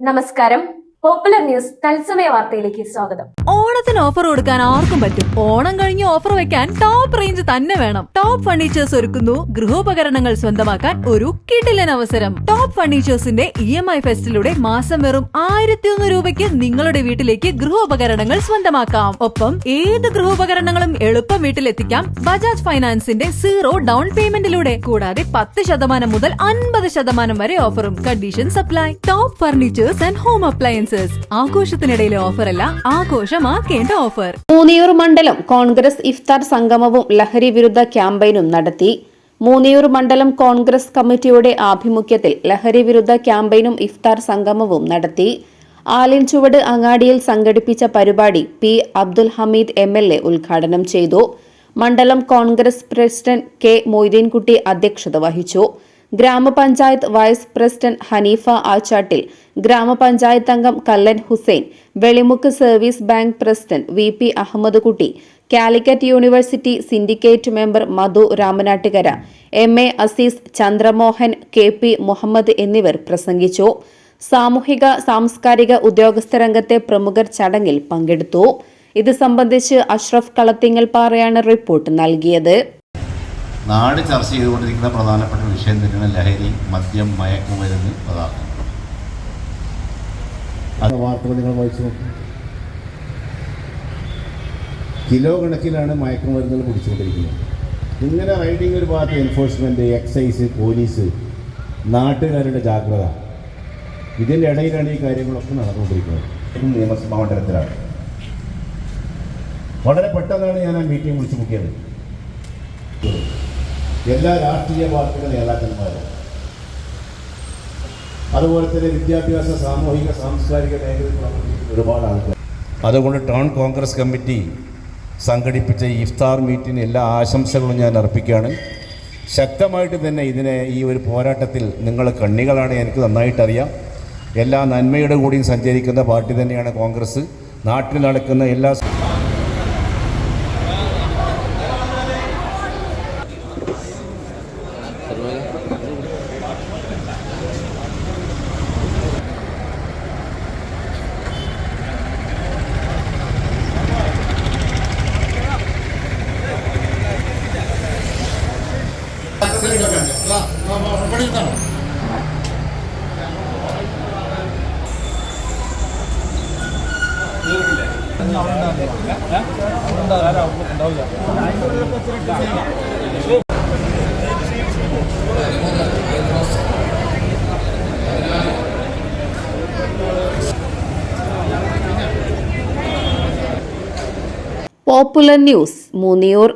നമസ്കാരം. Popular news തത്സമയ വാർത്തയിലേക്ക് സ്വാഗതം. ഓണത്തിന് ഓഫർ കൊടുക്കാൻ ആർക്കും പറ്റും. ഓണം കഴിഞ്ഞ് ഓഫർ വെക്കാൻ ടോപ്പ് റേഞ്ച് തന്നെ വേണം. ടോപ്പ് ഫർണിച്ചേഴ്സ് ഒരുക്കുന്നു ഗൃഹോപകരണങ്ങൾ സ്വന്തമാക്കാൻ ഒരു കിടിലൻ അവസരം. ടോപ്പ് ഫർണിച്ചേഴ്സിന്റെ EMI ഫെസ്റ്റിലൂടെ മാസം വെറും 1001 രൂപയ്ക്ക് നിങ്ങളുടെ വീട്ടിലേക്ക് ഗൃഹോപകരണങ്ങൾ സ്വന്തമാക്കാം. ഒപ്പം ഏത് ഗൃഹോപകരണങ്ങളും എളുപ്പം വീട്ടിലെത്തിക്കാം ബജാജ് ഫൈനാൻസിന്റെ 0 ഡൗൺ പേയ്മെന്റിലൂടെ. കൂടാതെ 10% മുതൽ 50% വരെ ഓഫറും. Condition supply. Top furnitures and home appliances. ആഘോഷത്തിനിടയിലെ ഓഫറല്ല, ആഘോഷമാക്കേണ്ട ഓഫർ. മൂന്നിയൂർ മണ്ഡലം കോൺഗ്രസ് ഇഫ്താർ സംഗമവും ലഹരി വിരുദ്ധ ക്യാമ്പയിനും നടത്തി. മൂന്നിയൂർ മണ്ഡലം കോൺഗ്രസ് കമ്മിറ്റിയുടെ ആഭിമുഖ്യത്തിൽ ലഹരി വിരുദ്ധ ക്യാമ്പയിനും ഇഫ്താർ സംഗമവും നടത്തി. ആലിൻചുവട് അങ്ങാടിയിൽ സംഘടിപ്പിച്ച പരിപാടി പി അബ്ദുൽ ഹമീദ് MLA ഉദ്ഘാടനം ചെയ്തു. മണ്ഡലം കോൺഗ്രസ് പ്രസിഡന്റ് കെ മൊയ്തീൻകുട്ടി അധ്യക്ഷത വഹിച്ചു. ഗ്രാമപഞ്ചായത്ത് വൈസ് പ്രസിഡന്റ് ഹനീഫ ആച്ചാട്ടിൽ, ഗ്രാമപഞ്ചായത്ത് അംഗം Kallan Hussain, Velimukku service bank president VP Ahammed Kutty, Calicut university syndicate member Madhu Ramanattukara, MA Azeez, Chandramohan, KP Muhammed എന്നിവർ പ്രസംഗിച്ചു. സാമൂഹിക സാംസ്കാരിക ഉദ്യോഗസ്ഥരംഗത്തെ പ്രമുഖർ ചടങ്ങിൽ പങ്കെടുത്തു. ഇത് സംബന്ധിച്ച് അഷ്റഫ് കളത്തിങ്ങൽ പാറയാണ് റിപ്പോർട്ട് നൽകിയത്. നാട് ചർച്ച ചെയ്തുകൊണ്ടിരിക്കുന്ന പ്രധാനപ്പെട്ട വിഷയം തന്നെയാണ് ലഹരി, മദ്യം, മയക്കുമരുന്ന് പദാർത്ഥങ്ങൾ. അത് വാർത്തകൾ നിങ്ങൾ വായിച്ചു നോക്കും. കിലോ കണക്കിലാണ് മയക്കുമരുന്നുകൾ പിടിച്ചുകൊണ്ടിരിക്കുന്നത്. ഇങ്ങനെ റൈഡിങ് ഒരു ഭാഗത്ത് എൻഫോഴ്സ്മെൻറ്റ്, എക്സൈസ്, പോലീസ്, നാട്ടുകാരുടെ ജാഗ്രത, ഇതിൻ്റെ ഇടയിലാണ് ഈ കാര്യങ്ങളൊക്കെ നടന്നുകൊണ്ടിരിക്കുന്നത്. നിയമസഭാ മണ്ഡലത്തിലാണ്. വളരെ പെട്ടെന്നാണ് ഞാൻ ആ മീറ്റിംഗ് വിളിച്ചു മുക്കിയത്. എല്ലാ രാഷ്ട്രീയ പാർട്ടിയുടെ നേതാക്കന്മാരും, അതുപോലെ തന്നെ വിദ്യാഭ്യാസ, സാമൂഹിക, സാംസ്കാരിക മേഖലയിൽ പ്രവർത്തിക്കുന്ന ഒരുപാട് ആൾക്കാർ. അതുകൊണ്ട് ടൗൺ കോൺഗ്രസ് കമ്മിറ്റി സംഘടിപ്പിച്ച ഇഫ്താർ മീറ്റിന് എല്ലാ ആശംസകളും ഞാൻ അർപ്പിക്കുകയാണ്. ശക്തമായിട്ട് തന്നെ ഈ ഒരു പോരാട്ടത്തിൽ നിങ്ങൾ കണ്ണികളാണ്, എനിക്ക് നന്നായിട്ടറിയാം. എല്ലാ നന്മയുടെ കൂടിയും സഞ്ചരിക്കുന്ന പാർട്ടി തന്നെയാണ് കോൺഗ്രസ്. നാട്ടിൽ നടക്കുന്ന എല്ലാ പോപ്പുലർ ന്യൂസ് മൂന്നിയൂർ.